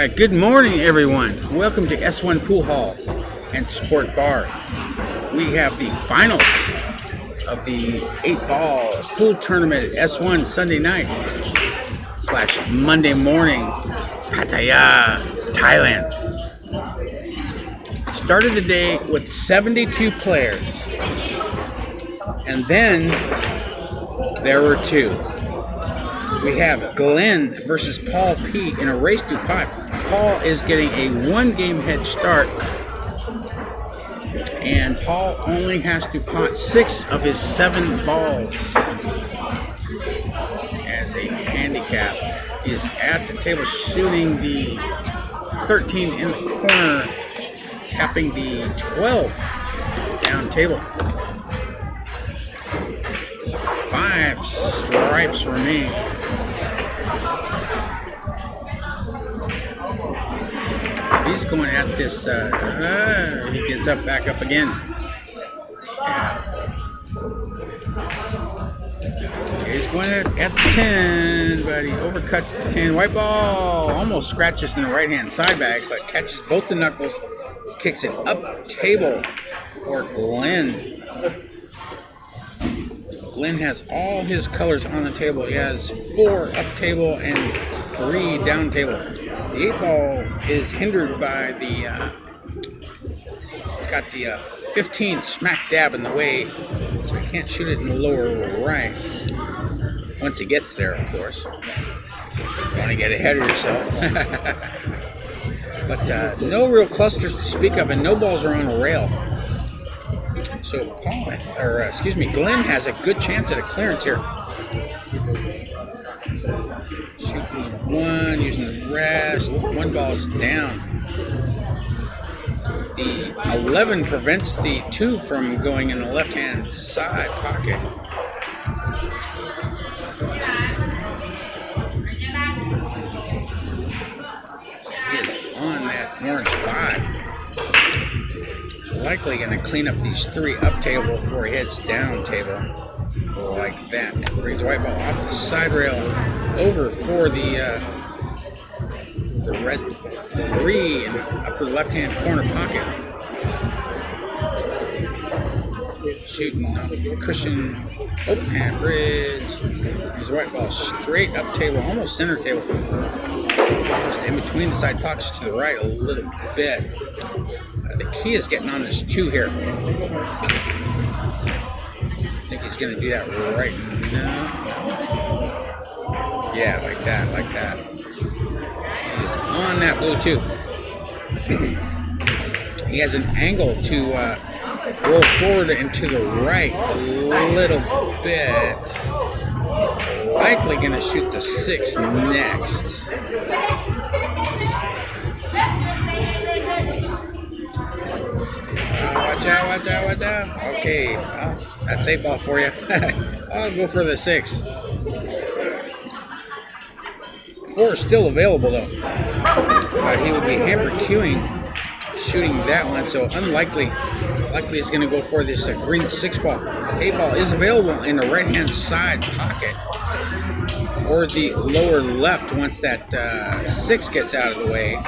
right, good morning, everyone. Welcome to S1 Pool Hall and Sport Bar. We have the finals of the 8-ball pool tournament at S1 Sunday night / Monday morning, Pattaya, Thailand. Started the day with 72 players, and then there were two. We have Glenn versus Paul P. in a race to 5. Paul is getting a 1-game head start, and Paul only has to pot 6 of his 7 balls. As a handicap, he is at the table shooting the 13 in the corner, tapping the 12 down table. 5 stripes remain. He's going at this, he gets up, back up again. He's going at the 10, but he overcuts the 10. White ball almost scratches in the right-hand side bag, but catches both the knuckles, kicks it up table for Glenn. Glenn has all his colors on the table. He has 4 up table and 3 down table. The 8-ball is hindered by the, it's got the 15 smack dab in the way, so he can't shoot it in the lower right. Once he gets there, of course. You want to get ahead of yourself. But no real clusters to speak of, and no balls are on a rail. So Glenn has a good chance at a clearance here. Shooting the 1, using the rest. 1 ball is down. The 11 prevents the 2 from going in the left-hand side pocket. He is on that orange 5. Likely going to clean up these 3 up table before he heads down table. Like that. Brings the white ball off the side rail over for the red 3 in the upper left-hand corner pocket. Shooting off the cushion, open hand bridge. His white ball straight up table, almost center table. Just in between the side pockets to the right a little bit. The key is getting on this 2 here. I think he's going to do that right now. Yeah, like that. He's on that blue 2. He has an angle to roll forward and to the right a little bit. Likely going to shoot the 6 next. Watch out. Okay, well, that's 8-ball for you. I'll go for the 6. 4 is still available, though. But he would be hamper queuing, shooting that one, so unlikely. Likely he's going to go for this green 6-ball. 8-ball is available in the right-hand side pocket, or the lower left once that 6 gets out of the way.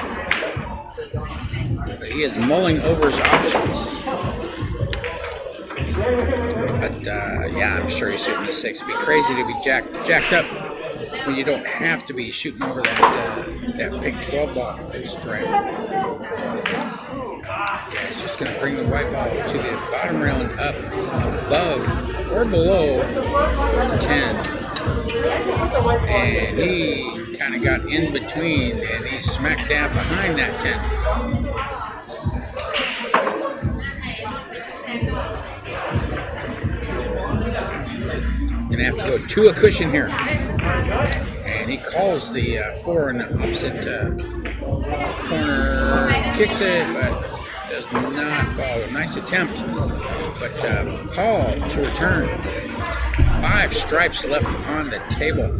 But he is mulling over his options. But yeah, I'm sure he's shooting the 6. It'd be crazy to be jacked up when you don't have to be shooting over that pink 12-ball stripe. Yeah, it's just going to bring the white ball to the bottom rail and up above or below 10. And he kind of got in between, and he smacked down behind that 10. Gonna have to go to a cushion here, and he calls the 4 in the opposite corner, kicks it, but does not follow. Nice attempt, but Paul to return. 5 stripes left on the table.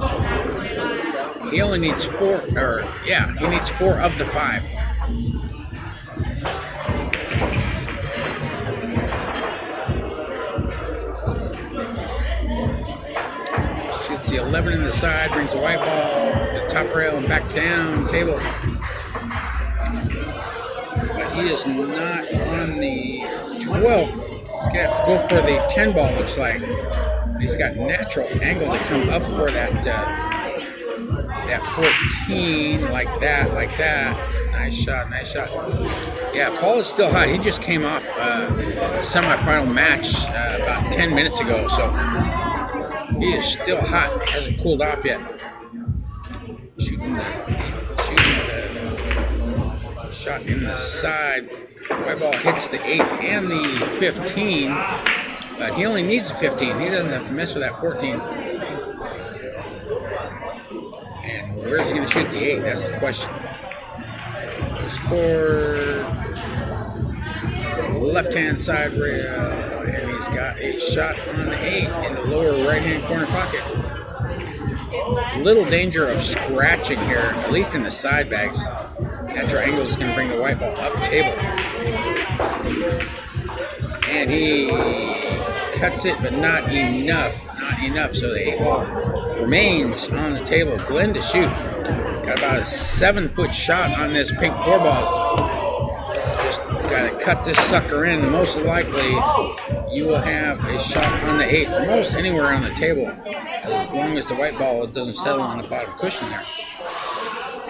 He only needs 4, he needs 4 of the 5. Shoots the 11 in the side, brings the white ball to the top rail and back down table. he is not on the 12th. He's gonna have to go for the 10 ball, looks like. He's got natural angle to come up for that 14, like that. Nice shot. Yeah, Paul is still hot. He just came off a semifinal match about 10 minutes ago, so he is still hot. Hasn't cooled off yet. Shooting the shot in the side. White ball hits the 8 and the 15, but he only needs a 15. He doesn't have to mess with that 14. And where's he going to shoot the 8? That's the question. Goes for left-hand side rail, and he's got a shot on the 8 in the lower right-hand corner pocket. Little danger of scratching here, at least in the side bags. Natural angle is going to bring the white ball up table. And he cuts it, but not enough. So the 8 ball remains on the table. Glenn to shoot. Got about a 7-foot shot on this pink 4 ball. Just got to cut this sucker in. Most likely, you will have a shot on the 8. Most anywhere on the table, as long as the white ball doesn't settle on the bottom cushion there.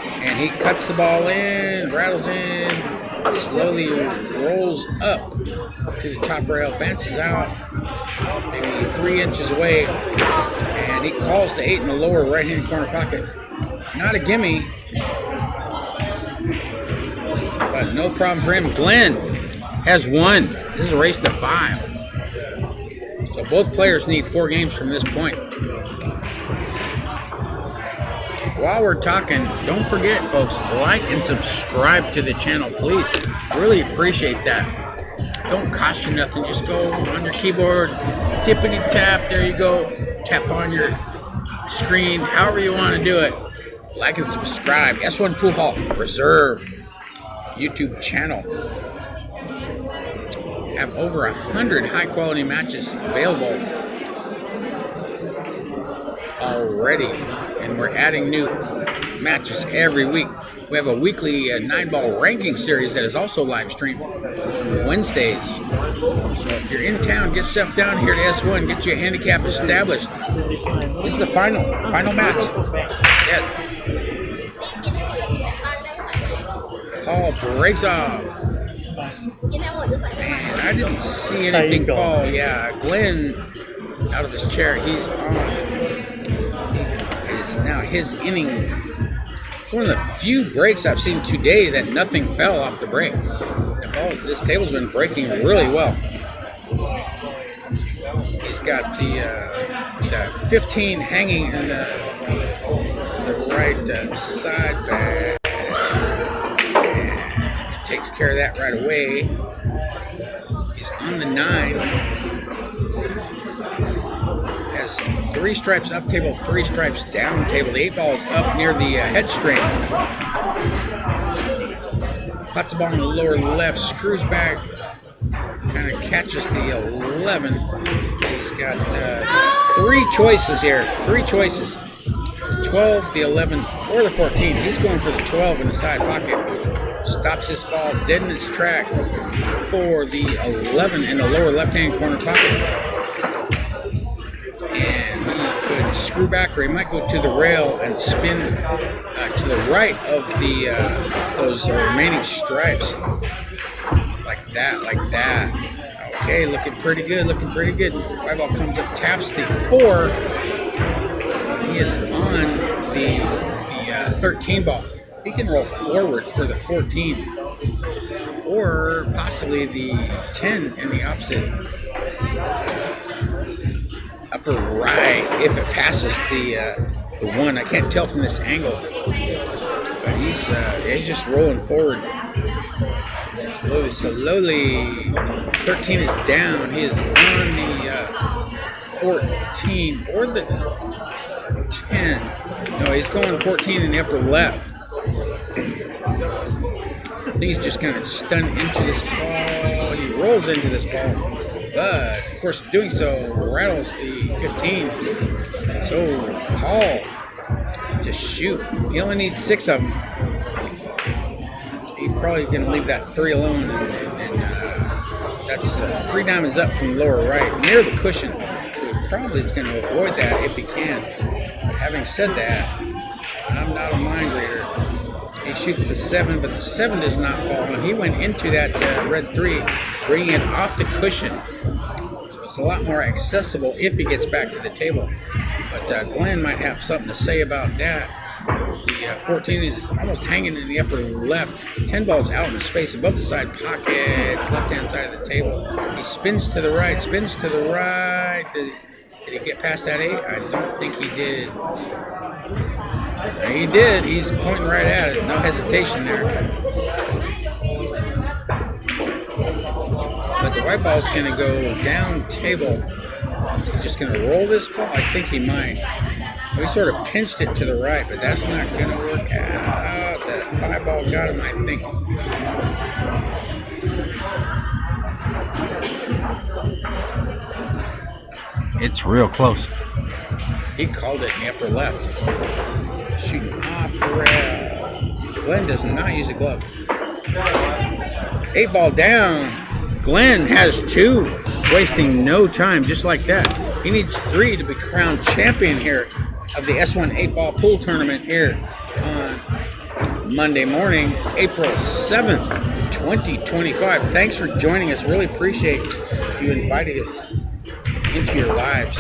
And he cuts the ball in, rattles in, slowly rolls up to the top rail, bounces out, maybe 3 inches away, and he calls the 8 in the lower right-hand corner pocket. Not a gimme, but no problem for him. Glenn has won. This is a race to 5. So both players need 4 games from this point. While we're talking, don't forget, folks, like and subscribe to the channel, please. Really appreciate that. Don't cost you nothing. Just go on your keyboard, tippity tap. There you go. Tap on your screen, however you want to do it. Like and subscribe. S1 Pool Hall Reserve YouTube channel. Have over 100 high-quality matches available already, and we're adding new matches every week. We have a weekly 9-ball ranking series that is also live streamed on Wednesdays. So if you're in town, get yourself down here to S1, get your handicap established. This is the final match. Yeah. Paul breaks off. Man, I didn't see anything fall. Yeah, Glenn out of his chair. He's on. It's now his inning. It's one of the few breaks I've seen today that nothing fell off the break. This table's been breaking really well. He's got the 15 hanging in the right side bag. And takes care of that right away. He's on the 9. Has 3 stripes up table, 3 stripes down table. The 8 ball is up near the head string. Puts the ball in the lower left, screws back, kind of catches the 11. He's got 3 choices here, 3 choices. The 12, the 11, or the 14. He's going for the 12 in the side pocket. Stops this ball dead in its track for the 11 in the lower left-hand corner pocket. And he could screw back, or he might go to the rail and spin to the right of the those remaining stripes. Like that. Okay, looking pretty good. White ball comes up, taps the 4. He is on the 13 ball. He can roll forward for the 14, or possibly the 10 in the opposite upper right if it passes the 1. I can't tell from this angle, but he's just rolling forward slowly. 13 is down. He is on the 14 or the 10. No, he's going 14 in the upper left. I think he's just kind of stunned into this ball. He rolls into this ball, but of course doing so rattles the 15. So Paul to shoot. He only needs 6 of them. he's probably going to leave that 3 alone, and that's 3 diamonds up from lower right, near the cushion. So he probably is going to avoid that if he can. Having said that, I'm not a mind reader. He shoots the 7, but the 7 does not fall, and he went into that red 3, bringing it off the cushion. So it's a lot more accessible if he gets back to the table. But Glenn might have something to say about that. The 14 is almost hanging in the upper left. 10 ball's out in space above the side pockets, left-hand side of the table. He spins to the right, spins to the right. Did he get past that 8? I don't think he did. He did. He's pointing right at it. No hesitation there. But the white ball's going to go down table. Is he just going to roll this ball? I think he might. We sort of pinched it to the right, but that's not going to work out. That 5 ball got him, I think. It's real close. He called it in the upper left. Shooting off the rail. Glenn does not use a glove. 8 ball down. Glenn has 2, wasting no time, just like that. He needs 3 to be crowned champion here of the S1 8-ball pool tournament here on Monday morning, April 7th, 2025. Thanks for joining us. Really appreciate you inviting us into your lives.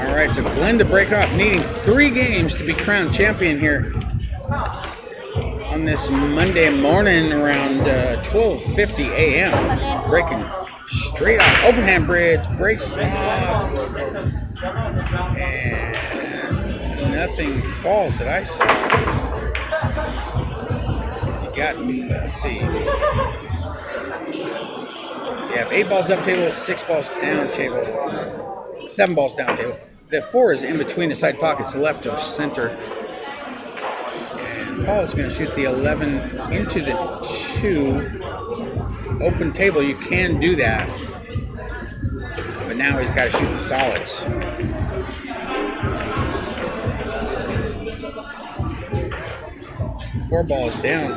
Alright, so Glenn to break off, needing 3 games to be crowned champion here on this Monday morning around 12:50 a.m. Breaking straight off. Open hand bridge, breaks off, and nothing falls that I saw. You got, let's see. Yeah, 8 balls up table, 6 balls down table, 7 balls down table. The 4 is in between the side pockets, left of center. And Paul is going to shoot the 11 into the 2. Open table, you can do that. But now he's got to shoot the solids. Four balls down.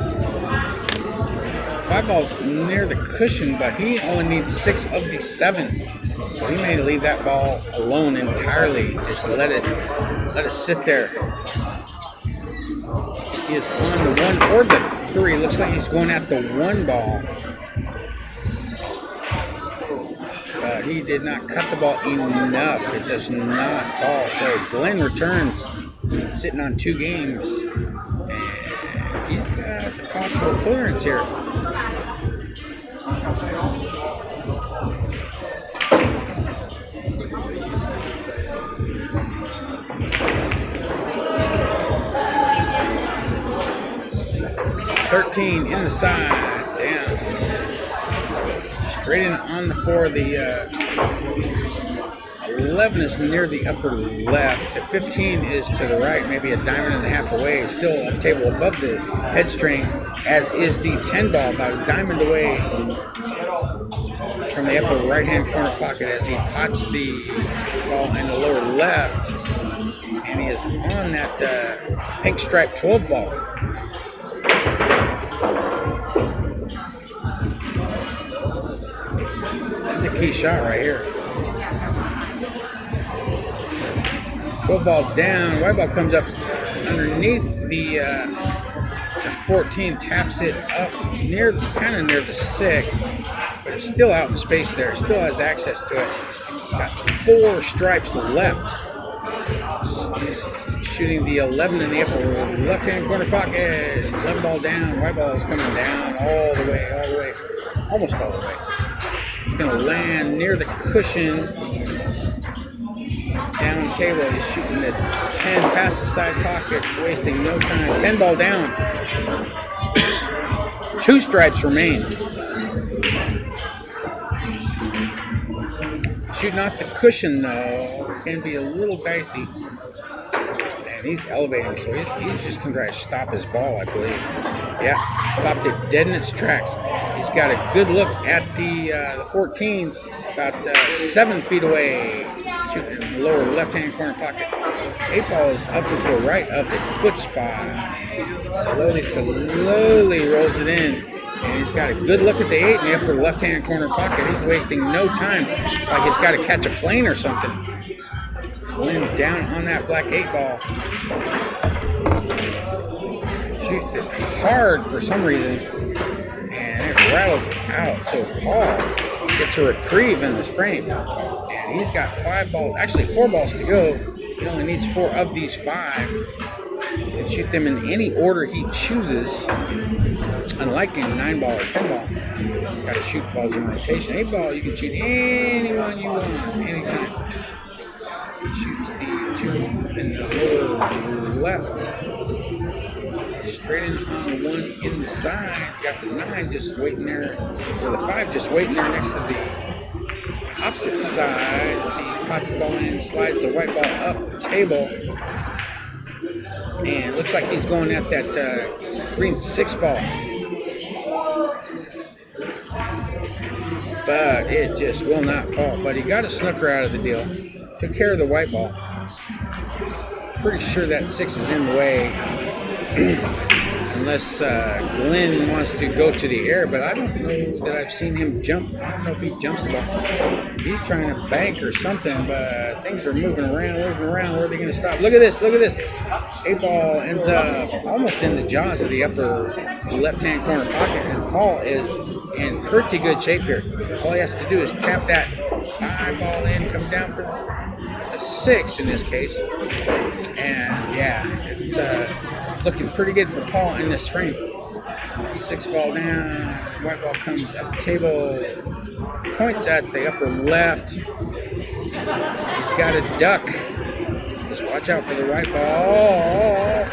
5 balls near the cushion, but he only needs 6 of the 7. So he may leave that ball alone entirely. Just let it sit there. He is on the 1 or the 3. Looks like he's going at the 1 ball. He did not cut the ball enough. It does not fall. So Glenn returns, sitting on 2 games. And he's got a possible clearance here. $13 in the side, down. Straight in on the 4. The 11 is near the upper left. The 15 is to the right, maybe a diamond and a half away. Still up table above the head string, as is the 10 ball, about a diamond away from the upper right-hand corner pocket as he pots the ball in the lower left. And he is on that pink stripe 12 ball. That's a key shot right here. 12 ball down. White ball comes up underneath the 14, taps it up kind of near the 6, but it's still out in space there. Still has access to it. Got 4 stripes left. He's shooting the 11 in the upper left-hand corner pocket. 11 ball down. White ball is coming down all the way, almost all the way. It's going to land near the cushion, down open table. He's shooting the 10 past the side pockets, wasting no time. 10 ball down. 2 stripes remain. Shooting off the cushion, though, can be a little dicey. And he's elevating, so he's just going to try to stop his ball, I believe. Yeah, stopped it dead in its tracks. He's got a good look at the 14, about 7 feet away, shooting in the lower left-hand corner pocket. 8 ball is up and to the right of the foot spot. Slowly rolls it in. And he's got a good look at the 8 in the upper left-hand corner pocket. He's wasting no time. It's like he's got to catch a plane or something. Going down on that black 8 ball. Shoots it hard for some reason. And it rattles out. So Paul gets a reprieve in this frame. And he's got 5 balls, actually 4 balls to go. He only needs 4 of these 5. He can shoot them in any order he chooses. Unlike in 9 ball or 10 ball, got to shoot balls in rotation. 8 ball, you can shoot anyone you want, anytime. He shoots the 2 in the lower left. Straight in on the 1 in the side. You got the 9 just waiting there, or the 5 just waiting there next to the opposite side. As he pots the ball in, slides the white ball up the table. And looks like he's going at that green 6 ball. But it just will not fall. But he got a snooker out of the deal. Took care of the white ball. Pretty sure that 6 is in the way. Unless Glenn wants to go to the air. But I don't know that I've seen him jump. I don't know if he jumps the ball. He's trying to bank or something. But things are moving around. Where are they going to stop? Look at this. 8 ball ends up almost in the jaws of the upper left-hand corner pocket. And Paul is in pretty good shape here. All he has to do is tap that 5 ball in, come down for a 6 in this case. And yeah, it's looking pretty good for Paul in this frame. 6 ball down, white ball comes up the table, points at the upper left. He's got a duck. Just watch out for the white ball.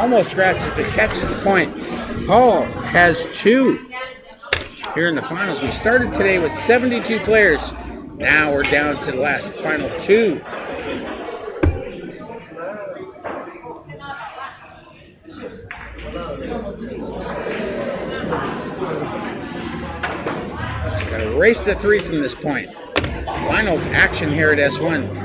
Almost scratches, but catches the point. Paul has 2 here in the finals. We started today with 72 players. Now we're down to the last final 2. Got to race to 3 from this point. Finals action here at S1.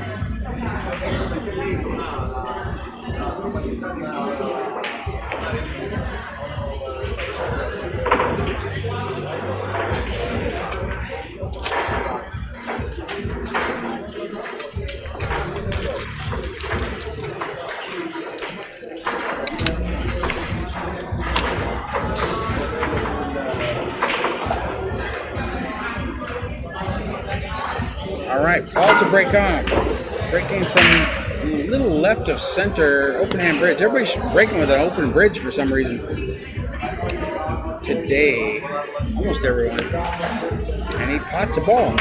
All right, Paul to break off. Breaking from a little left of center, open hand bridge. Everybody's breaking with an open bridge for some reason. Today, almost everyone. And he pots a ball.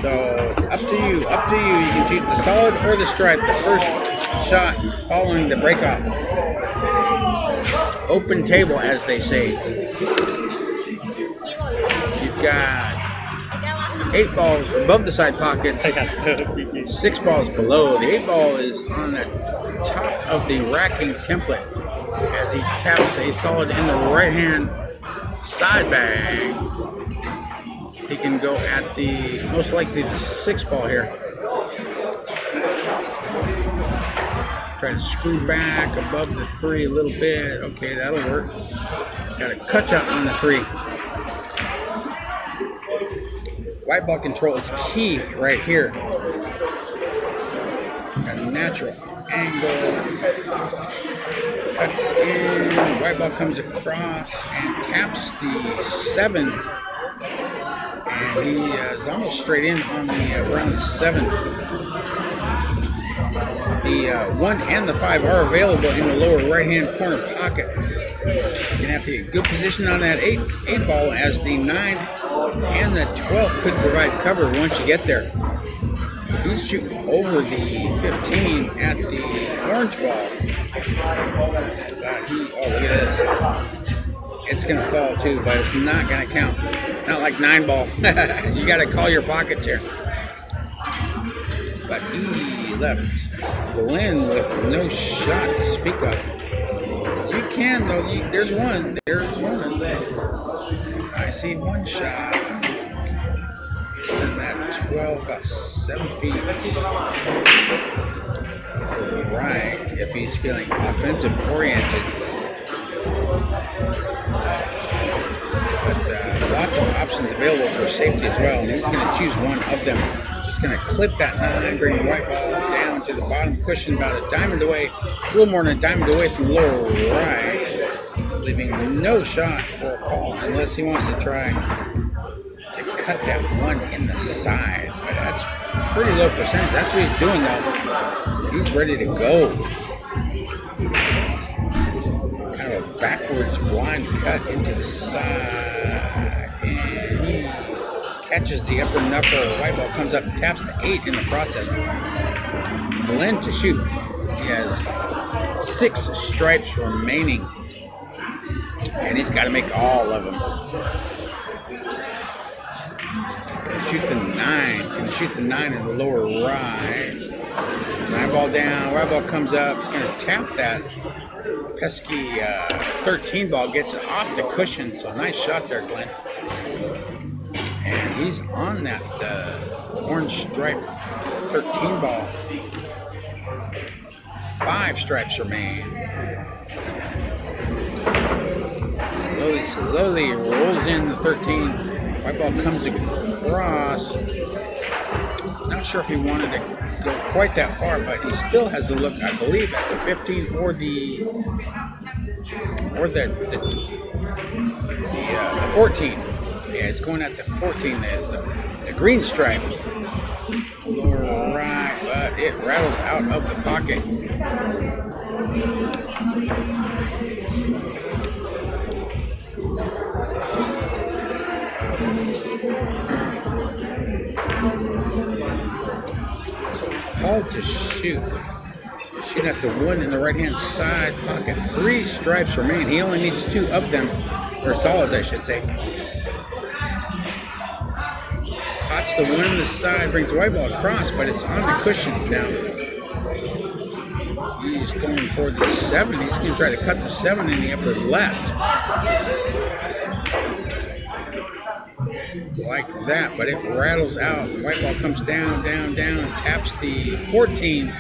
So, up to you. You can shoot the solid or the stripe. The first shot following the breakoff. Open table, as they say. You've got 8 balls above the side pockets, 6 balls below. The 8 ball is on the top of the racking template as he taps a solid in the right hand side bag. He can go at the, most likely the 6 ball here. Try to screw back above the 3 a little bit. Okay, that'll work. Got a cut shot on the 3. White ball control is key right here. Got a natural angle. Cuts in. White ball comes across and taps the 7. And he is almost straight in on the round 7. The 1 and the 5 are available in the lower right-hand corner pocket. You're going to have to get good position on that 8 ball, as the 9 and the 12 could provide cover once you get there. He's shooting over the 15 at the orange ball. But oh, look at this. It's going to fall too, but it's not going to count. Not like 9-ball. You got to call your pockets here. But he left Glenn with no shot to speak of. You can, though. There's one. There's one. I see one shot. Send that 12, about 7 feet. Right, if he's feeling offensive oriented. But lots of options available for safety as well. And he's going to choose one of them. Just going to clip that 9, bring the white ball down to the bottom cushion, about a diamond away, a little more than a diamond away from the lower right, leaving no shot for a call unless he wants to try to cut that one in the side. But that's pretty low percentage. That's what he's doing though. He's ready to go. Kind of a backwards blind cut into the side. And he catches the upper knuckle. White ball comes up and taps the 8 in the process. Glenn to shoot. He has 6 stripes remaining. And he's got to make all of them. Gonna shoot the 9. Gonna shoot the 9 in the lower right. 9 ball down. White ball comes up. He's gonna tap that pesky 13 ball. Gets it off the cushion. So nice shot there, Glenn. And he's on that orange stripe 13 ball. 5 stripes remain. Slowly rolls in the 13. White ball comes across. Not sure if he wanted to go quite that far, but he still has a look, I believe, at the 15 or the 14. Yeah, it's going at the 14, the green stripe. Lower right, but it rattles out of the pocket. So called to shoot. Shooting at the 1 in the right-hand side pocket. 3 stripes remain. He only needs 2 of them, or solids, I should say. Pots the 1 in the side, brings the white ball across, but it's on the cushion now. He's going for the 7. He's going to try to cut the 7 in the upper left. Like that, but it rattles out. White ball comes down, taps the 14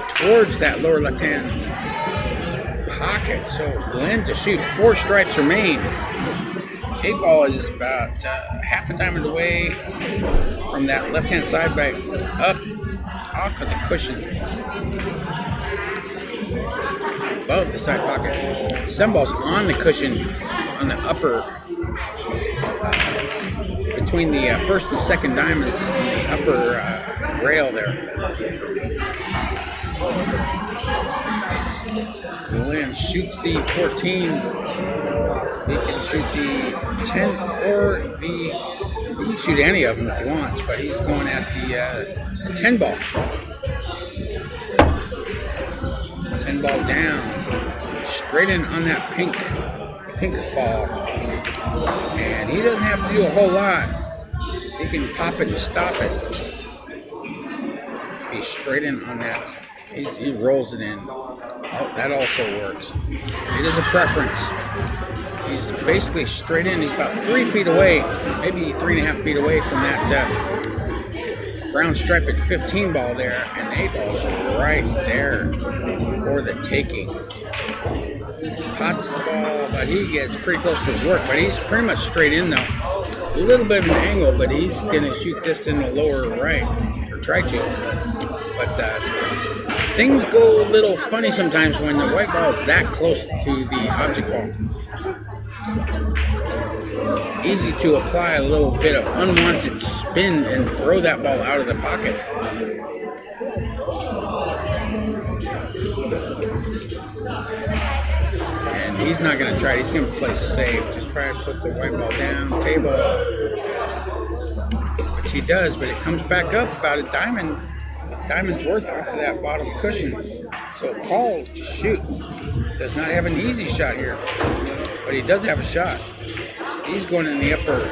towards that lower left-hand pocket. So Glenn to shoot. 4 stripes remain. 8 ball is about half a diamond away from that left-hand side by up off of the cushion. Above the side pocket. 7 ball's on the cushion on the upper between the first and second diamonds in the upper rail there. Glenn shoots the 14. He can shoot the 10 or he can shoot any of them if he wants, but he's going at the 10 ball. 10 ball down. Straight in on that pink ball. And he doesn't have to do a whole lot. He can pop it and stop it. He's straight in on that. He rolls it in. Oh, that also works. It is a preference. He's basically straight in. He's about 3 feet away, maybe 3.5 feet away from that brown stripe at 15 ball there, and the 8 ball's right there for the taking. Pots the ball, but he gets pretty close to his work, but he's pretty much straight in though. A little bit of an angle, but he's gonna shoot this in the lower right, or try to. But things go a little funny sometimes when the white ball is that close to the object ball. Easy to apply a little bit of unwanted spin and throw that ball out of the pocket. And he's not going to try it. He's going to play safe. Just try to put the white ball down, table, which he does, but it comes back up about a diamond a diamond's worth off of that bottom cushion. So Paul, shoot, does not have an easy shot here, but he does have a shot. He's going in the upper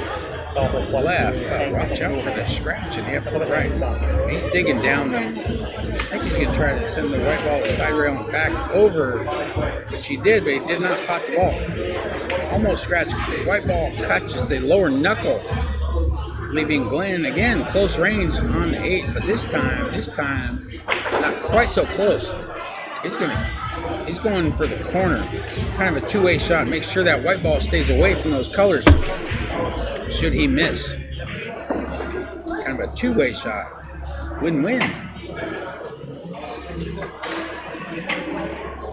left. Watch out for the scratch in the upper right. He's digging down though. I think he's going to try to send the white ball to the side rail and back over, which he did, but he did not pot the ball. Almost scratched. The white ball catches the lower knuckle, leaving Glenn again close range on the 8, but this time not quite so close. He's going for the corner, kind of a two-way shot. Make sure that white ball stays away from those colors should he miss. Kind of a two-way shot, win-win.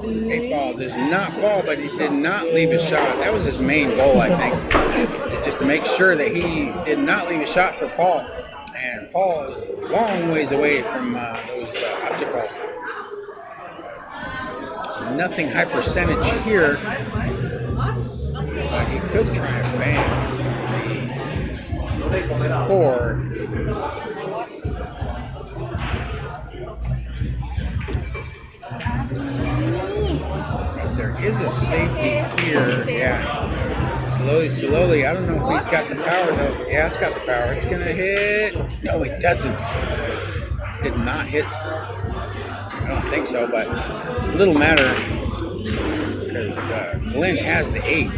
8 ball does not fall, but he did not leave a shot. That was his main goal, I think, just to make sure that he did not leave a shot for Paul. And Paul is a long ways away from those object balls. Nothing high percentage here, but he could try a bank on the 4. But there is a safety here. Yeah. Slowly. I don't know if he's got the power though. Yeah, it's got the power. It's gonna hit. No, it doesn't. Did not hit. I don't think so, but little matter because Glenn has the 8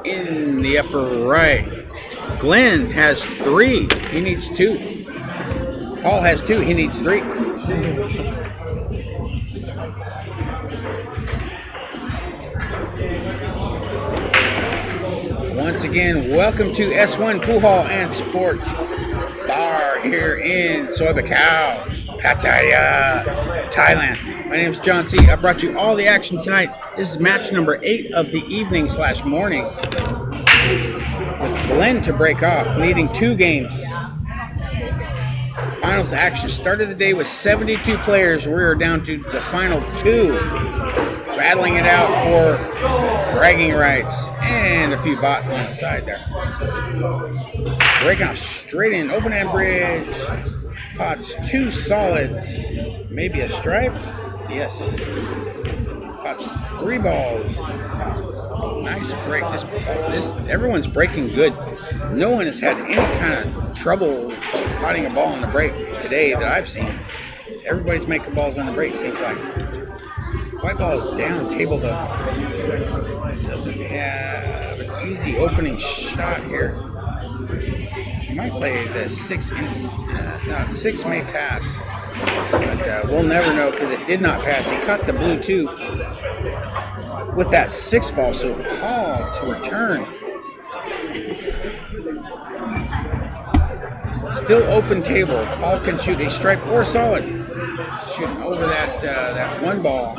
in the upper right. Glenn has 3. He needs 2. Paul has 2. He needs 3. Once again, welcome to S1 Pool Hall and Sports Bar here in Soi Buakhao, Pattaya, Thailand. My name is John C. I brought you all the action tonight. This is match number 8 of the evening/morning. With Glenn to break off, leading 2 games. Finals action started the day with 72 players. We are down to the final 2. Battling it out for bragging rights and a few bots on the side there. Breaking off straight in, open hand bridge. Pots 2 solids, maybe a stripe. Yes. Pots 3 balls. Nice break. This everyone's breaking good. No one has had any kind of trouble potting a ball on the break today that I've seen. Everybody's making balls on the break, seems like. White ball is down, table though. Doesn't have an easy opening shot here. He might play the 6. 6 may pass, but we'll never know because it did not pass. He caught the blue 2 with that 6 ball. So Paul to return. Still open table. Paul can shoot a stripe or solid. Shooting over that 1 ball.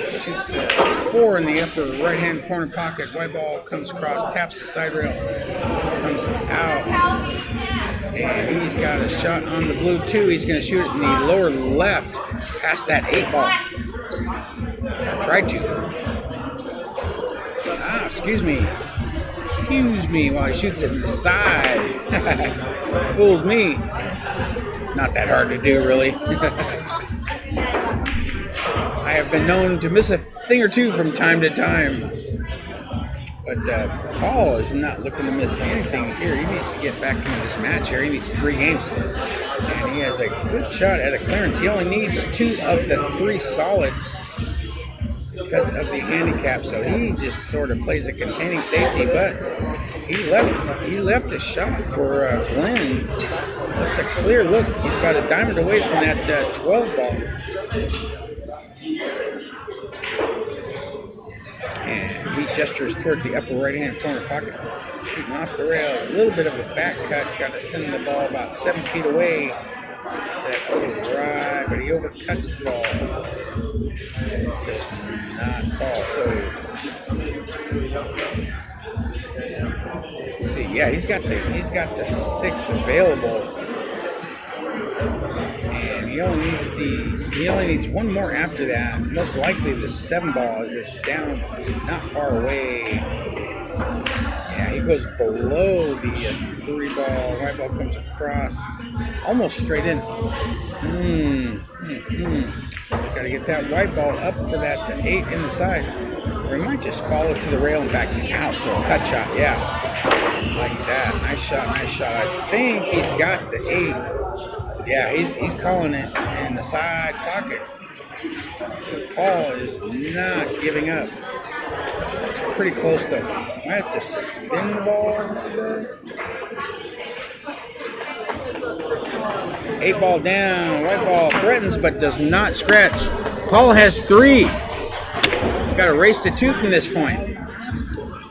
Shoot the 4 in the upper right-hand corner pocket. White ball comes across, taps the side rail, comes out, and he's got a shot on the blue 2. He's going to shoot it in the lower left, past that 8 ball. Tried to. Excuse me, while he shoots it in the side. Fooled me. Not that hard to do, really. I have been known to miss a thing or 2 from time to time. But Paul is not looking to miss anything here. He needs to get back into this match here. He needs 3 games. And he has a good shot at a clearance. He only needs 2 of the 3 solids because of the handicap. So he just sort of plays a containing safety. But he left a shot for Glenn. Left a clear look. He's about a diamond away from that 12 ball. And he gestures towards the upper right-hand corner pocket. Shooting off the rail. A little bit of a back cut. Got to send the ball about 7 feet away. That upper right, but he overcuts the ball. Does not fall. So let's see. Yeah, he's got the 6 available. And he only needs 1 more after that. Most likely the 7 ball is down not far away. Yeah, he He goes below the 3-ball. White ball comes across, almost straight in. Got to get that white ball up for that 8 in the side. Or he might just follow to the rail and back out for a cut shot. Yeah, like that. Nice shot, nice shot. I think he's got the 8. Yeah, he's calling it in the side pocket. So Paul is not giving up. It's pretty close though. Might have to spin the ball a little bit. 8 ball down. White ball threatens but does not scratch. Paul has 3. Got to race to 2 from this point.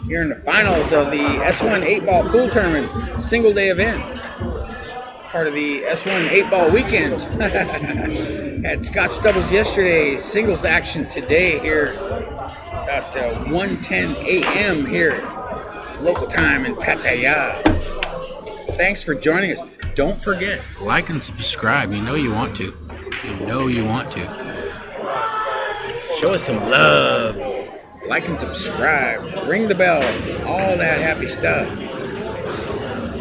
Here in the finals of the S1 8-ball pool tournament, single day event. Part of the S1 8-ball weekend. Had Scotch doubles yesterday, singles action today here at 1:10 a.m. here, local time in Pattaya. Thanks for joining us. Don't forget, Like and subscribe. You know you want to. You know you want to. show us some love. Like and subscribe. Ring the bell. All that happy stuff.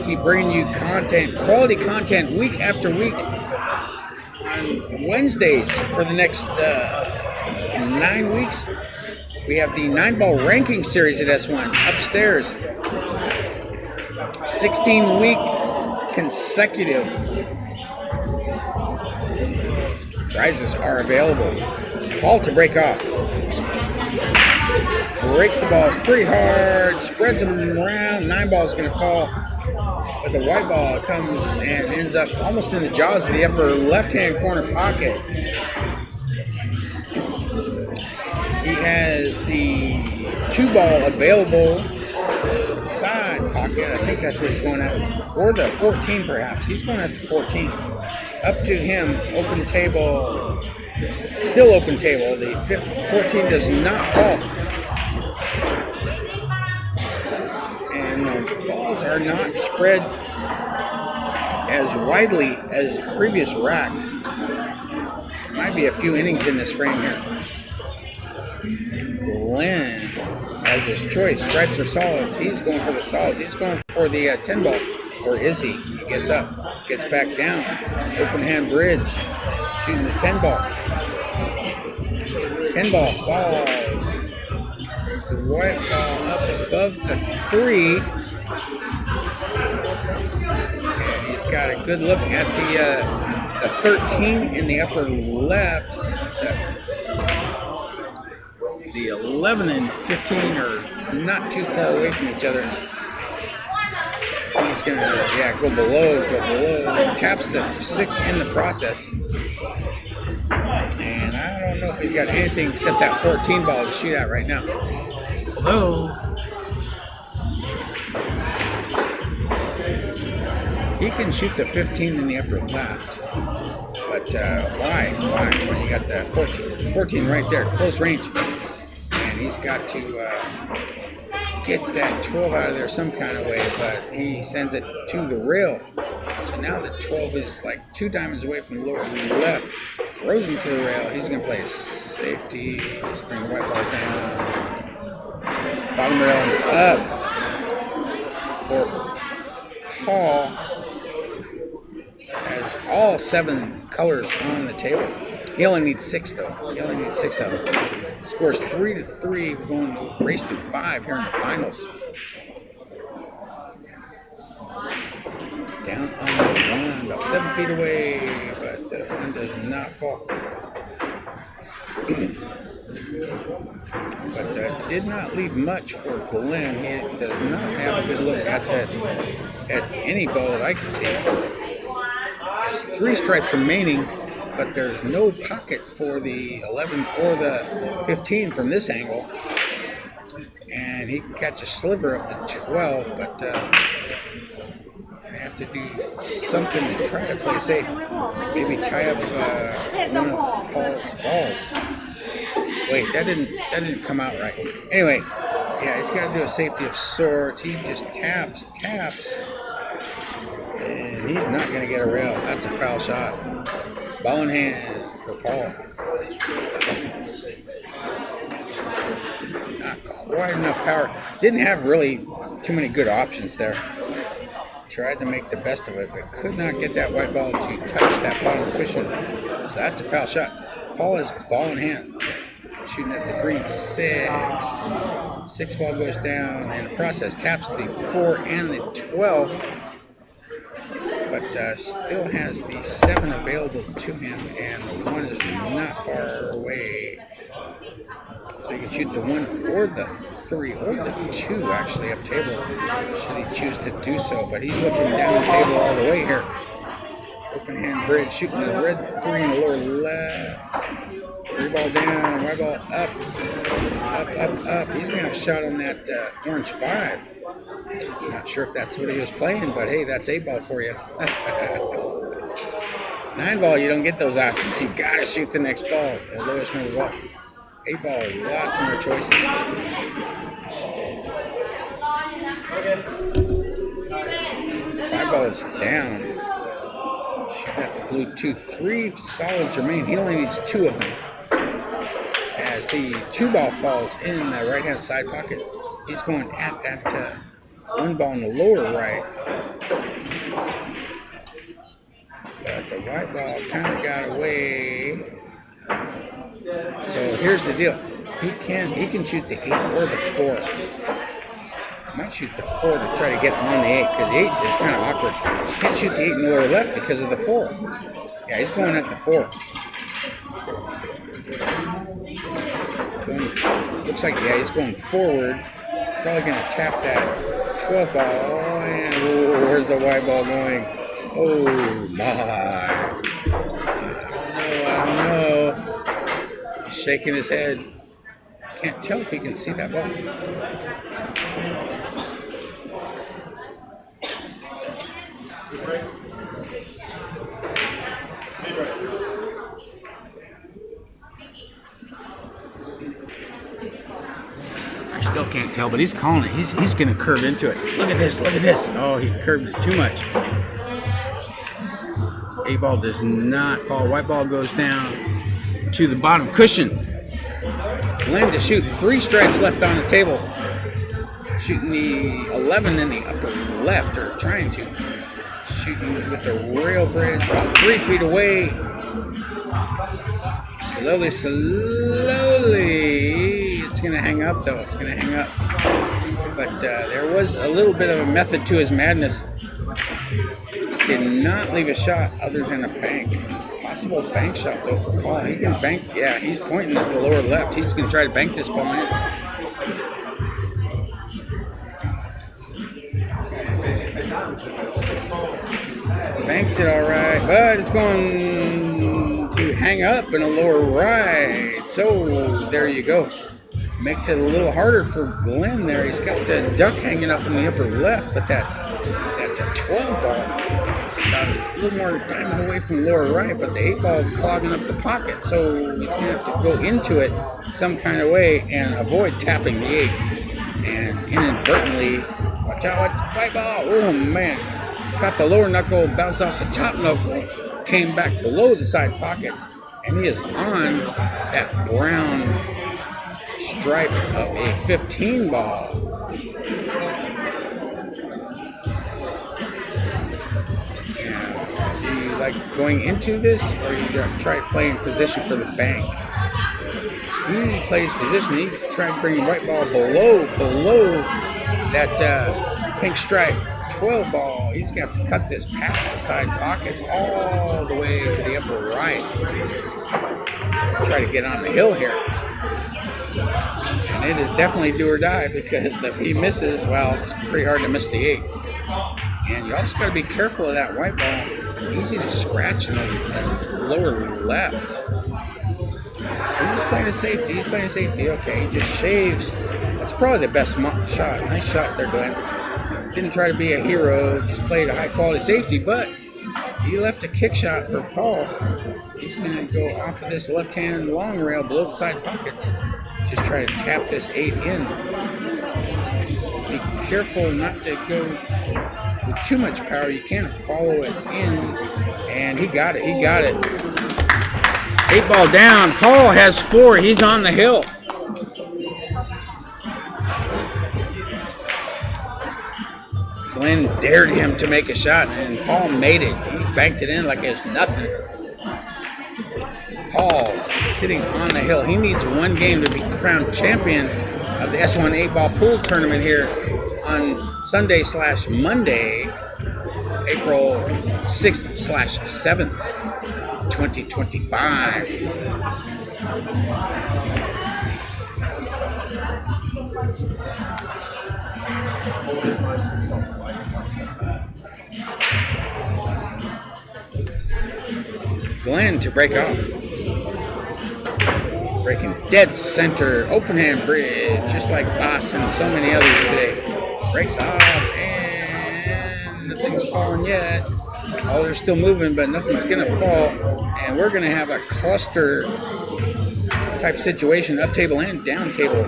Keep bringing you content, quality content, week after week. On Wednesdays for the next 9 weeks, we have the 9-ball ranking series at S1 upstairs. 16 weeks consecutive. Prizes are available. Paul to break off. Breaks the balls pretty hard, spreads them around. 9-ball is going to fall. But the white ball comes and ends up almost in the jaws of the upper left-hand corner pocket. He has the 2-ball available side pocket. I think that's what he's going at. Or the 14 perhaps. He's going at the 14. Up to him, open table. Still open table. The 14 does not fall. And the balls are not spread as widely as previous racks. Might be a few innings in this frame here. Glenn has his choice. Stripes or solids. He's going for the solids. He's going for the 10-ball. Or is he? He gets up, gets back down. Open hand bridge. Shooting the 10-ball. 10-ball falls. It's a white ball up above the 3. And he's got a good look at the 13 in the upper left. The 11 and 15 are not too far away from each other. He's going to, go below. Taps the 6 in the process. And I don't know if he's got anything except that 14 ball to shoot at right now. Hello. He can shoot the 15 in the upper left. But why? When you got the 14 right there, close range. And he's got to get that 12 out of there some kind of way, but he sends it to the rail. So now the 12 is like 2 diamonds away from the lower left. Frozen to the rail. He's going to play safety. Just bring the white ball down. Bottom rail and up for Paul. Has all 7 colors on the table. He only needs 6 though. He only needs 6 of them. Scores 3-3. We're going to race to 5 here in the finals. Down on the 1, about 7 feet away, but the 1 does not fall. But did not leave much for Glenn. He does not have a good look at any ball that I can see. There's 3 stripes remaining, but there's no pocket for the 11 or the 15 from this angle. And he can catch a sliver of the 12, but I have to do something to try to play safe. Maybe tie up one of Paul's balls. Wait, that didn't come out right. Anyway, yeah, he's got to do a safety of sorts. He just taps. And he's not going to get a rail. That's a foul shot. Ball in hand for Paul. Not quite enough power. Didn't have really too many good options there. Tried to make the best of it, but could not get that white ball to touch that bottom cushion. So that's a foul shot. Paul is ball in hand. Shooting at the green 6. 6 ball goes down, and the process taps the 4 and the 12, but still has the 7 available to him, and the 1 is not far away. So you can shoot the 1 or the 3 or the 2 actually up table, should he choose to do so. But he's looking down the table all the way here. Open hand bridge, shooting the red 3 in the lower left. 3 ball down, white ball up, up, up, up. He's going to have a shot on that orange 5. I'm not sure if that's what he was playing, but hey, that's 8 ball for you. 9 ball, you don't get those options. You got to shoot the next ball, the lowest number ball. 8 ball, lots more choices. 5 ball is down. Shooting at the blue 2, 3 solids remain. He only needs 2 of them. As the 2 ball falls in the right hand side pocket, he's going at that 1 ball in the lower right. But the white ball kind of got away. So here's the deal. He can shoot the 8 or the 4. Might shoot the 4 to try to get on the 8, because the 8 is kind of awkward. Can't shoot the 8 in the lower left because of the 4. Yeah, he's going at the 4. Looks like, yeah, he's going forward. Probably going to tap that 12 ball. And where's the white ball going? Oh my. I don't know. He's shaking his head. Can't tell if he can see that ball. I still can't tell, but he's calling it. He's going to curve into it. Look at this. Look at this. Oh, he curved it too much. 8 ball does not fall. White ball goes down to the bottom cushion. Glenn to shoot 3 strikes left on the table. Shooting the 11 in the upper left, or trying to. Shooting with the rail bridge about 3 feet away. Slowly, it's going to hang up, though. It's going to hang up. But there was a little bit of a method to his madness. Did not leave a shot other than a bank. Possible bank shot, though, for Paul. He can bank. Yeah, he's pointing at the lower left. He's going to try to bank this ball in. Banks it all right, but it's going to hang up in the lower right. So there you go. Makes it a little harder for Glenn there. He's got the duck hanging up in the upper left, but that 12 ball got a little more diamond away from lower right, but the 8 ball is clogging up the pocket. So he's going to have to go into it some kind of way and avoid tapping the 8. And inadvertently, watch out, white ball. Oh, man. Got the lower knuckle, bounced off the top knuckle, came back below the side pockets, and he is on that brown stripe of a 15 ball. And do you like going into this, or you try playing position for the bank? He plays position. He tried to bring the white ball below that pink stripe 12 ball. He's going to have to cut this past the side pockets all the way to the upper right. Try to get on the hill here. And it is definitely do or die, because if he misses, well, it's pretty hard to miss the 8. And you also got to be careful of that white ball. Easy to scratch in the lower left. He's playing a safety. Okay, he just shaves. That's probably the best shot. Nice shot there, Glenn. Didn't try to be a hero, just played a high-quality safety, but he left a kick shot for Paul. He's going to go off of this left-hand long rail below the side pockets. Just try to tap this 8 in. Be careful not to go with too much power. You can't follow it in. And he got it. 8 ball down. Paul has 4. He's on the hill. Glenn dared him to make a shot, and Paul made it. He banked it in like it's nothing. Paul sitting on the hill. He needs one game to be crowned champion of the S1 8-ball pool tournament here on Sunday/Monday, April 6th/7th, 2025. Glenn to break off. Breaking dead center. Open hand bridge. Just like Boston and so many others today. Breaks off and nothing's falling yet. All are still moving, but nothing's going to fall. And we're going to have a cluster type situation. Up table and down table.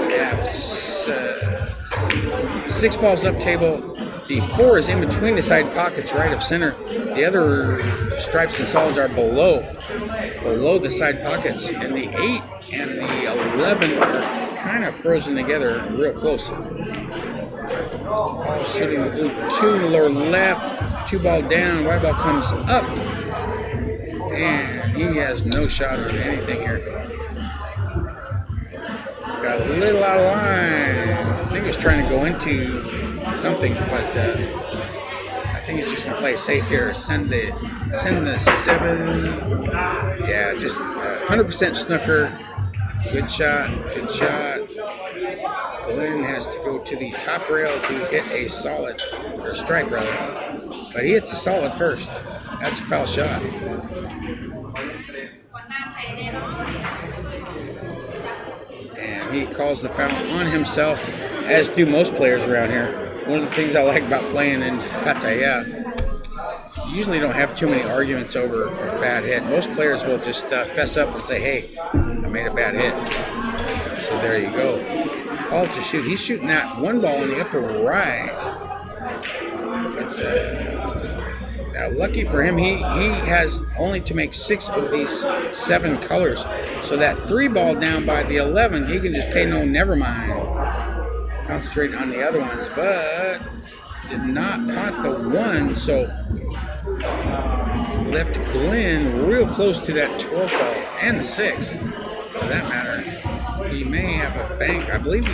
We have 6 balls up table. The 4 is in between the side pockets, right of center. The other stripes and solids are below the side pockets. And the 8 and the 11 are kind of frozen together, real close. Ball shooting the blue 2, lower left, 2 ball down, white ball comes up. And he has no shot or anything here. Got a little out of line. I think he was trying to go into something, but I think he's just gonna play safe here. Send the 7. Yeah, just 100% snooker. Good shot. Glenn has to go to the top rail to hit a solid, or a stripe rather, but he hits a solid first. That's a foul shot. And he calls the foul on himself, as do most players around here. One of the things I like about playing in Pattaya, you usually don't have too many arguments over a bad hit. Most players will just fess up and say, hey, I made a bad hit. So there you go. Call to shoot. He's shooting that 1 ball in the upper right. But lucky for him, he has only to make 6 of these 7 colors. So that 3 ball down by the 11, he can just pay no never mind. Concentrate on the other ones, but did not pot the 1, so left Glenn real close to that 12 ball and the 6 for that matter. He may have a bank. I believe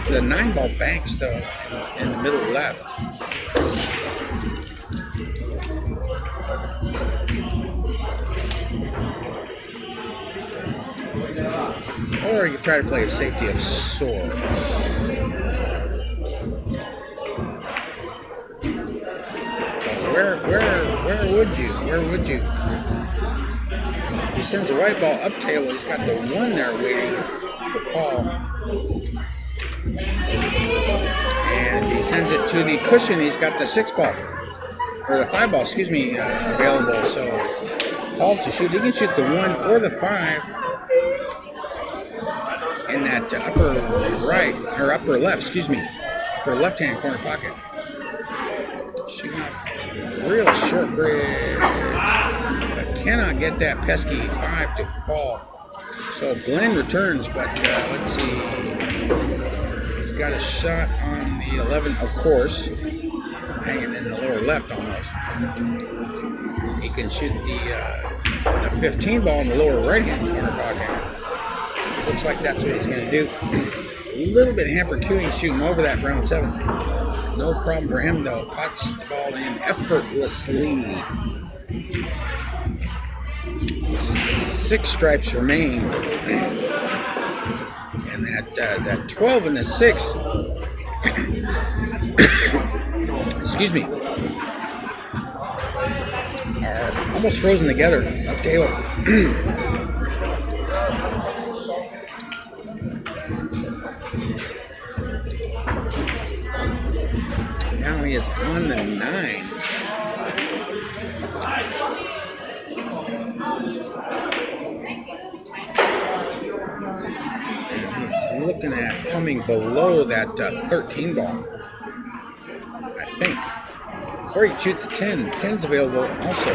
the 9 ball banks though in the middle left. Or you could try to play a safety of swords. Where would you? He sends a white ball up table. He's got the 1 there waiting for Paul. And he sends it to the cushion. He's got the 6 ball. Or the 5 ball, available. So Paul to shoot. He can shoot the 1 or the 5 in that upper right, or upper left, upper left-hand corner pocket. Shooting off real short bridge, but cannot get that pesky 5 to fall. So Glenn returns, but let's see. He's got a shot on the 11, of course, hanging in the lower left almost. He can shoot the 15 ball in the lower right-hand corner pocket. Looks like that's what he's going to do. A little bit hampered queuing, shooting over that round 7. No problem for him though. Pots the ball in effortlessly. 6 stripes remain. And that 12 and the 6 are almost frozen together up table. Now he is on the 9. And he's looking at coming below that 13 ball, I think. Or he can shoot the 10. 10's available also.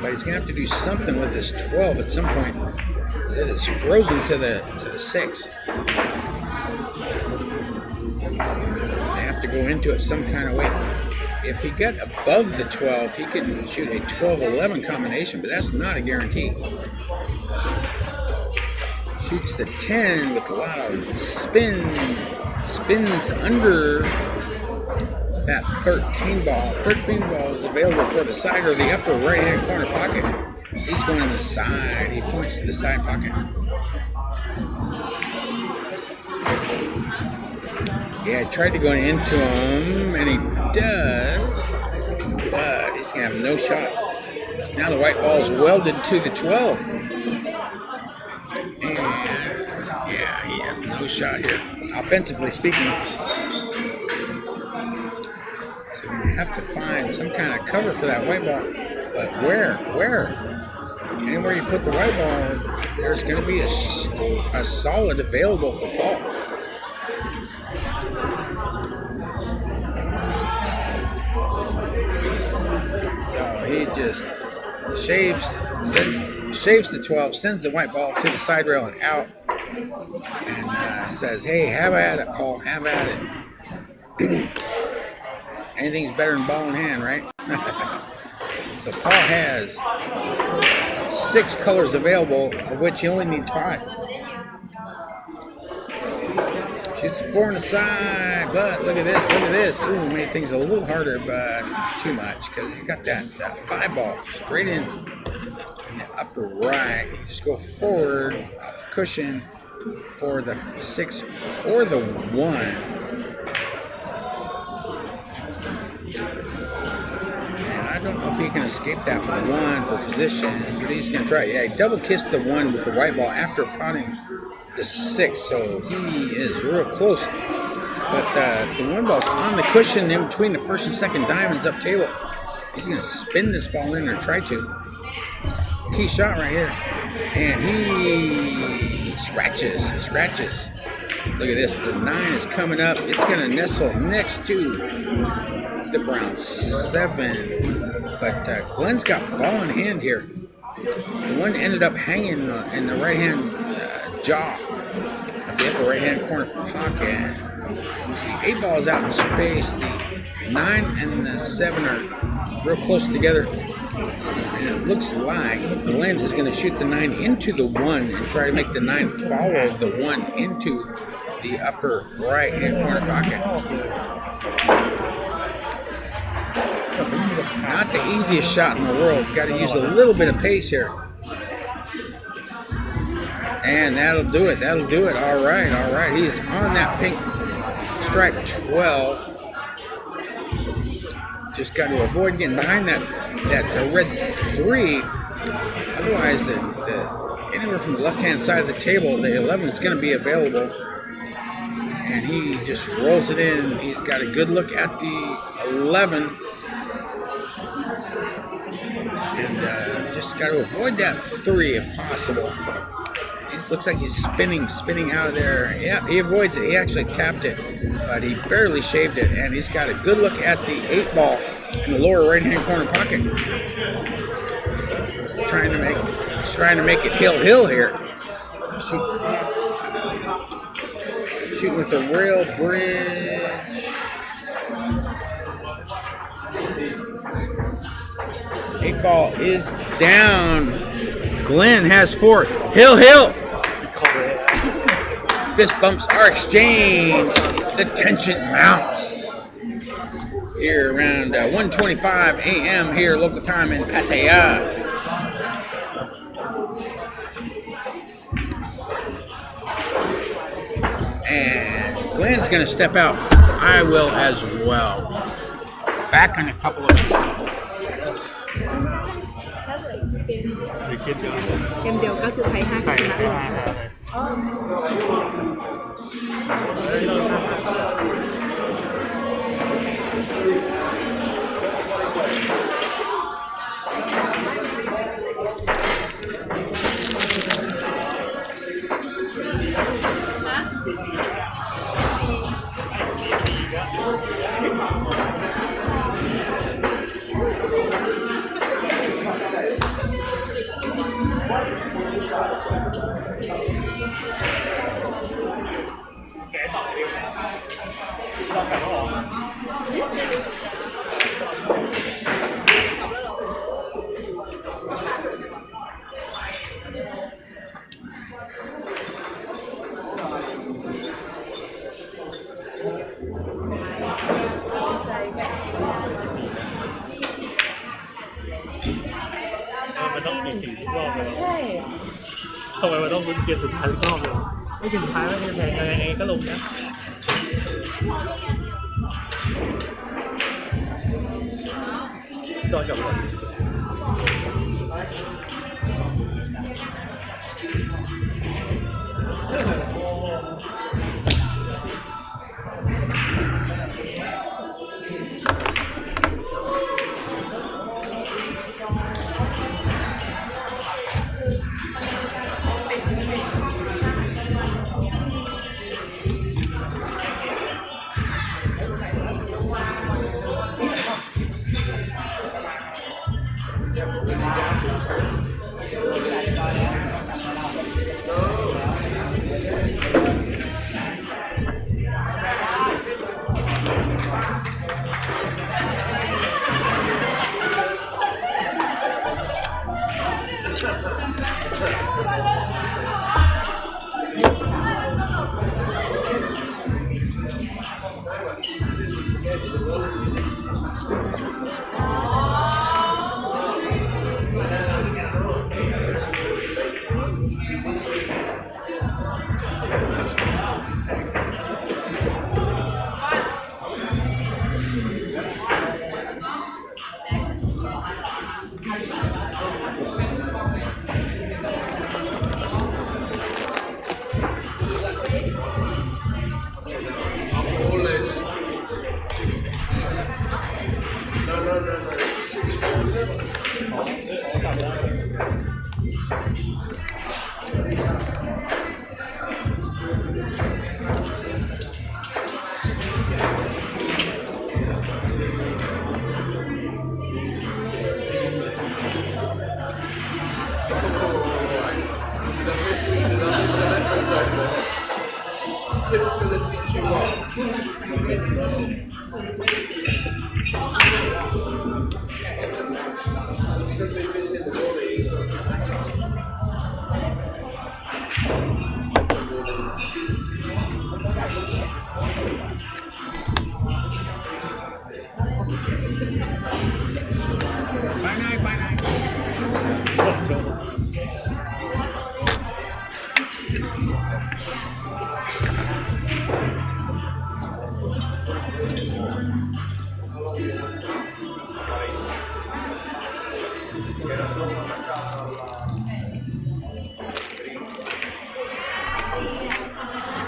But he's going to have to do something with this 12 at some point, because it is frozen to the 6. They have to go go into it some kind of way. If he got above the 12, he could shoot a 12-11 combination, but that's not a guarantee. Shoots the 10 with a lot of spins under that 13 ball. 13 ball is available for the side or the upper right-hand corner pocket. He's going to the side. He points to the side pocket. Yeah, I tried to go into him, and he does, but he's going to have no shot. Now the white ball is welded to the 12. And, yeah, he has no shot here, offensively speaking. So we have to find some kind of cover for that white ball. But where? Anywhere you put the white ball, there's going to be a solid available for Paul. So he just shaves the 12, sends the white ball to the side rail and out, and says, "Hey, have at it, Paul. Have at it." Anything's better than ball in hand, right? So Paul has 6 colors available, of which he only needs 5. Shoots the 4 on the side, but look at this. Ooh, made things a little harder, but not too much, because he's got that 5 ball straight in the upper right. You just go forward off the cushion for the 6 or the 1. And I don't know if he can escape that 1 for position, but he's going to try. Yeah, he double kissed the 1 with the white ball after potting the 6, so he is real close. But the 1 ball's on the cushion in between the first and second diamonds up table. He's going to spin this ball in, or try to. Key shot right here. And he scratches. Look at this. The 9 is coming up. It's going to nestle next to the brown 7. But Glenn's got ball in hand here. The 1 ended up hanging in the right-hand jaw at the upper right-hand corner pocket. The 8 ball is out in space. The 9 and the 7 are real close together. And it looks like Glenn is going to shoot the 9 into the 1 and try to make the 9 follow the 1 into the upper right-hand corner pocket. Not the easiest shot in the world. Got to use a little bit of pace here. And that'll do it. All right. He's on that pink stripe 12. Just got to avoid getting behind that red 3. Otherwise, anywhere from the left-hand side of the table, the 11 is going to be available. And he just rolls it in. He's got a good look at the 11. And just got to avoid that 3 if possible. It looks like he's spinning out of there. Yeah, he avoids it. He actually tapped it, but he barely shaved it. And he's got a good look at the 8 ball in the lower right-hand corner pocket. He's trying to make it hill here. Shooting with the rail bridge. 8 ball is down. Glenn has 4. Hill. Fist bumps are exchanged. The tension mounts. Here around 1:25 a.m. here, local time in Pattaya. And Glenn's going to step out. I will as well. Back in a couple of minutes. Game điều có thầy 2 cái gì mà ต้อง4ทุกรอบเลย ใช่ ทำไมมันต้องลุ้นเกมสุดท้ายทุกรอบเลยไม่เกมสุดท้ายไม่เป็นแพ้ยังไงก็ลงนะจอจบเลย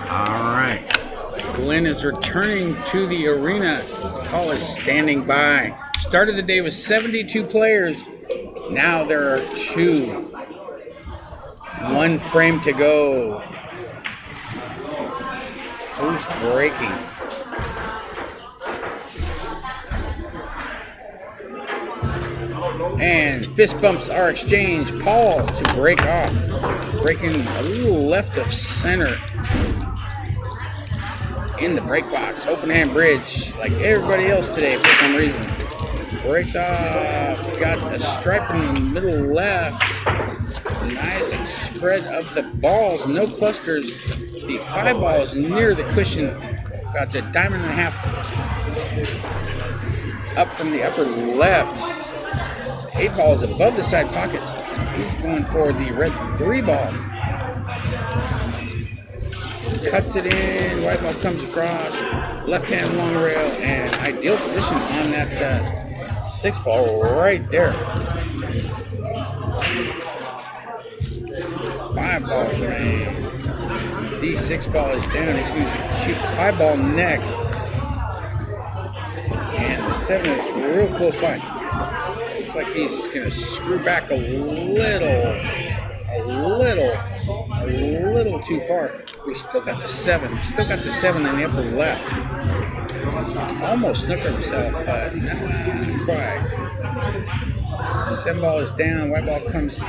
Alright. Glenn is returning to the arena. Paul is standing by. Started the day with 72 players. Now there are 2. 1 frame to go. Who's breaking? And fist bumps are exchanged. Paul to break off. Breaking a little left of center. In the break box. Open hand bridge. Like everybody else today for some reason. Breaks off. Got a stripe in the middle left. Nice spread of the balls. No clusters. The 5 balls near the cushion. Got the diamond and a half up from the upper left. 8 balls above the side pockets. He's going for the red 3 ball. Cuts it in. White ball comes across. Left hand long rail. And ideal position on that 6 ball right there. 5 balls remain. The 6 ball is down. He's going to shoot the 5 ball next. And the 7 is real close by. Looks like he's going to screw back a little too far. We still got the 7. Still got the 7 in the upper left. Almost snookered himself, but not quite. 7 ball is down. White ball comes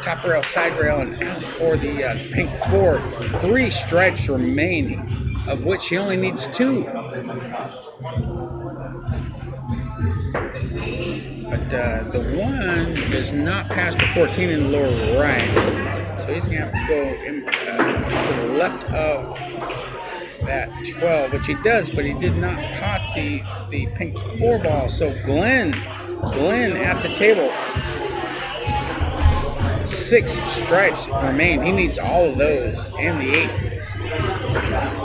top rail, side rail, and out for the pink 4. 3 stripes remain, of which he only needs 2. But the 1 does not pass the 14 in the lower right. So he's going to have to go in, to the left of that 12, which he does, but he did not pot the pink 4 ball. So Glenn Glenn at the table. 6 stripes remain. He needs all of those and the 8.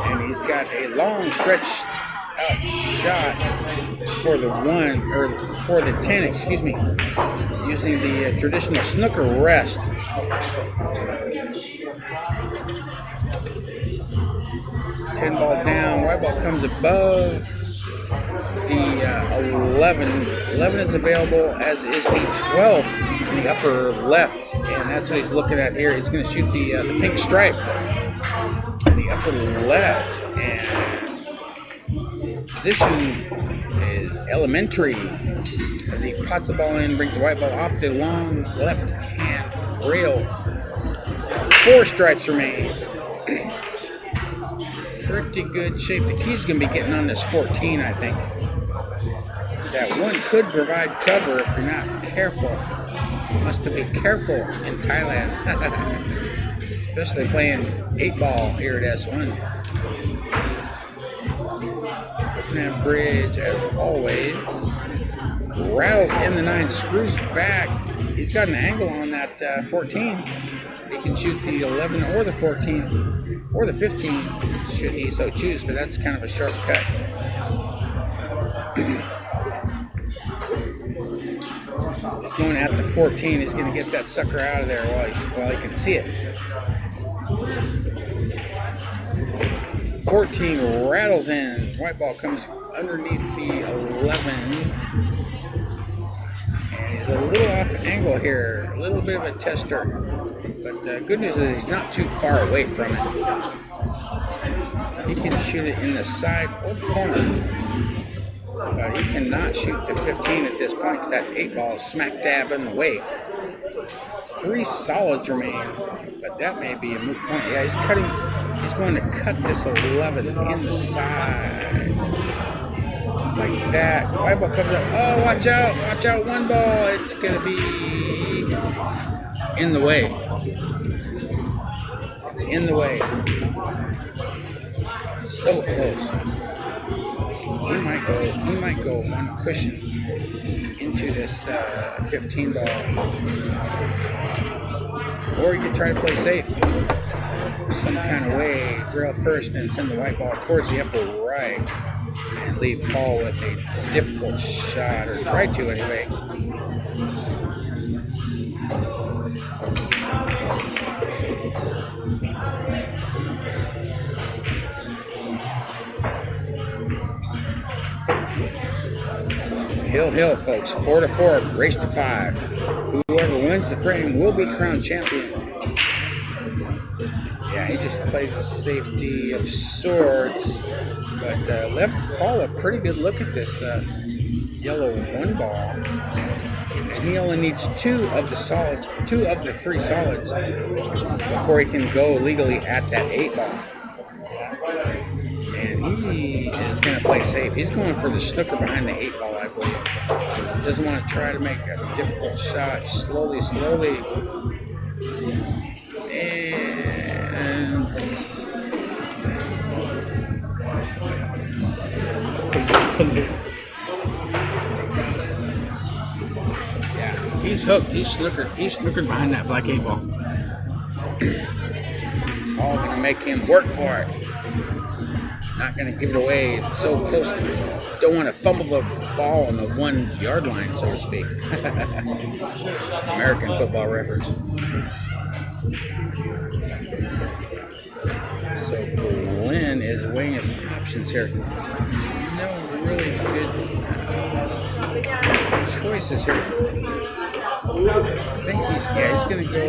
And he's got a long stretch out shot for the 1, or for the 10, excuse me, using the traditional snooker rest. Ten ball down, white ball comes above the 11. 11 is available, as is the 12 in the upper left, and that's what he's looking at here. He's going to shoot the pink stripe in the upper left, and position is elementary as he pots the ball in, brings the white ball off the long left hand rail. 4 stripes remain. Pretty good shape. The key's going to be getting on this 14, I think. That 1 could provide cover if you're not careful. Must be careful in Thailand. Especially playing 8 ball here at S1. Open that bridge as always. Rattles in the 9, screws back. He's got an angle on that 14. He can shoot the 11 or the 14 or the 15 should he so choose, but that's kind of a sharp cut. He's going at the 14. He's going to get that sucker out of there while he can see it. 14 rattles in. White ball comes underneath the 11. And he's a little off angle here. A little bit of a tester. But good news is he's not too far away from it. He can shoot it in the side or corner. But he cannot shoot the 15 at this point because that 8 ball is smack dab in the way. 3 solids remain, but that may be a moot point. Yeah, he's going to cut this 11 in the side. Like that. White ball comes up. Oh, watch out, 1 ball. It's going to be in the way. It's in the way. So close. He might go 1 cushion into this 15 ball. Or he could try to play safe. Some kind of way, rail first and send the white ball towards the upper right. And leave Paul with a difficult shot, or try to anyway. Hill, folks. 4-4, race to 5. Whoever wins the frame will be crowned champion. Yeah, he just plays a safety of sorts, but left Paul a pretty good look at this yellow 1 ball, and he only needs 2 of the 3 solids before he can go legally at that 8 ball. And he is going to play safe. He's going for the snooker behind the 8 ball, I believe. Doesn't want to try to make a difficult shot. Slowly. And yeah, he's hooked. He's snookered behind that black 8 ball. All going to make him work for it. Not going to give it away. It's so close. Don't want to fumble the ball on the 1 yard line, so to speak. American football reference. So Glenn is weighing his options here. There's no really good choices here. I think he's going to go.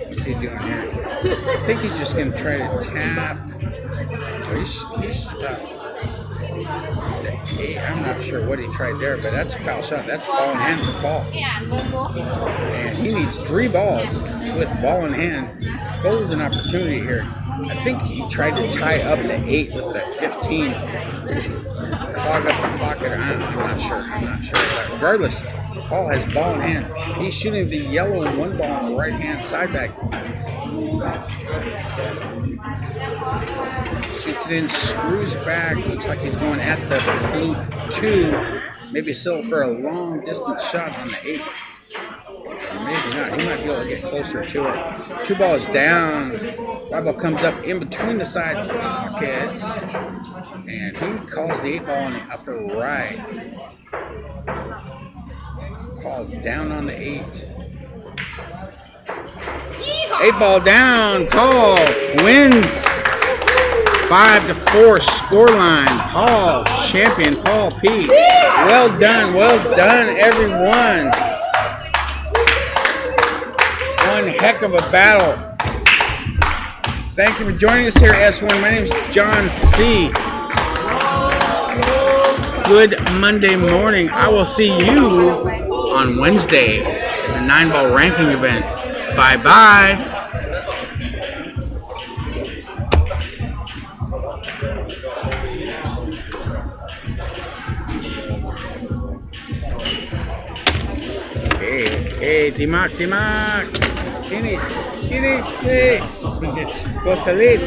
What's he doing here? I think he's just going to try to tap. He's I'm not sure what he tried there, but that's a foul shot. That's ball in hand for Paul. And he needs 3 balls with ball in hand. Golden opportunity here. I think he tried to tie up the 8 with the 15. Clog up the pocket. I'm not sure. But regardless, Paul has ball in hand. He's shooting the yellow 1 ball on the right hand side back. Shoots it in, screws back. Looks like he's going at the blue 2. Maybe settle for a long distance shot on the 8. Or maybe not. He might be able to get closer to it. 2 balls down. White ball comes up in between the side pockets. And he calls the 8 ball in the upper right. Called down on the 8. 8 ball down. Call wins. 5-4 scoreline. Paul, champion Paul P. Well done, everyone. One heck of a battle. Thank you for joining us here at S1. My name is John C. Good Monday morning. I will see you on Wednesday in the 9-ball ranking event. Bye-bye. Okay, Timak. Ini, hey. Go salit.